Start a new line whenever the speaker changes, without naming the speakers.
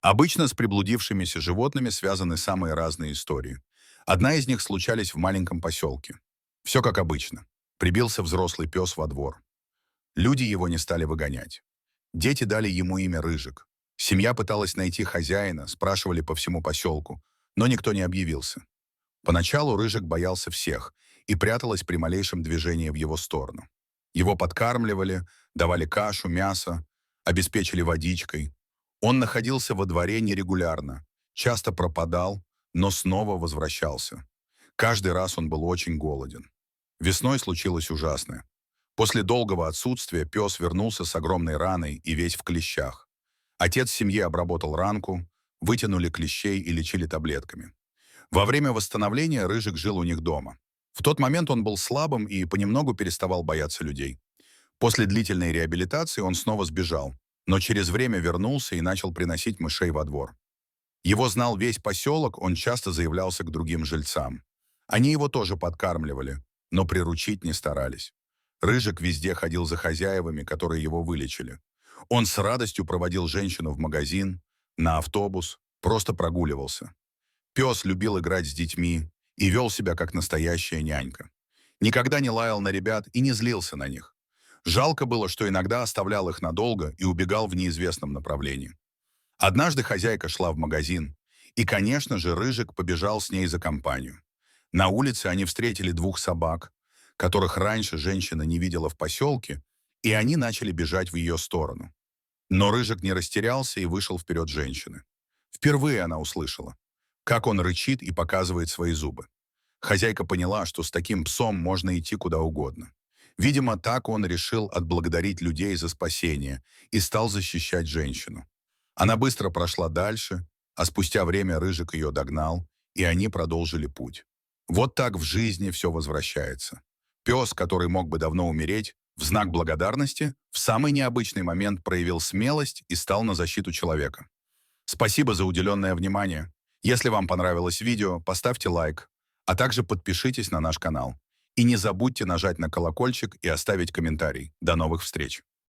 Обычно с приблудившимися животными связаны самые разные истории. Одна из них случались в маленьком поселке. Все как обычно. Прибился взрослый пес во двор. Люди его не стали выгонять. Дети дали ему имя Рыжик. Семья пыталась найти хозяина, спрашивали по всему поселку, но никто не объявился. Поначалу Рыжик боялся всех и пряталась при малейшем движении в его сторону. Его подкармливали, давали кашу, мясо, обеспечили водичкой. Он находился во дворе нерегулярно, часто пропадал, но снова возвращался. Каждый раз он был очень голоден. Весной случилось ужасное. После долгого отсутствия пес вернулся с огромной раной и весь в клещах. Отец семьи обработал ранку, вытянули клещей и лечили таблетками. Во время восстановления Рыжик жил у них дома. В тот момент он был слабым и понемногу переставал бояться людей. После длительной реабилитации он снова сбежал, но через время вернулся и начал приносить мышей во двор. Его знал весь поселок, он часто заявлялся к другим жильцам. Они его тоже подкармливали, но приручить не старались. Рыжик везде ходил за хозяевами, которые его вылечили. Он с радостью проводил женщину в магазин, на автобус, просто прогуливался. Пес любил играть с детьми и вел себя как настоящая нянька. Никогда не лаял на ребят и не злился на них. Жалко было, что иногда оставлял их надолго и убегал в неизвестном направлении. Однажды хозяйка шла в магазин, и, конечно же, Рыжик побежал с ней за компанию. На улице они встретили двух собак, которых раньше женщина не видела в поселке, и они начали бежать в ее сторону. Но Рыжик не растерялся и вышел вперед женщины. Впервые она услышала, как он рычит и показывает свои зубы. Хозяйка поняла, что с таким псом можно идти куда угодно. Видимо, так он решил отблагодарить людей за спасение и стал защищать женщину. Она быстро прошла дальше, а спустя время Рыжик ее догнал, и они продолжили путь. Вот так в жизни все возвращается. Пес, который мог бы давно умереть, в знак благодарности в самый необычный момент проявил смелость и стал на защиту человека. Спасибо за уделенное внимание. Если вам понравилось видео, поставьте лайк, а также подпишитесь на наш канал. И не забудьте нажать на колокольчик и оставить комментарий. До новых встреч!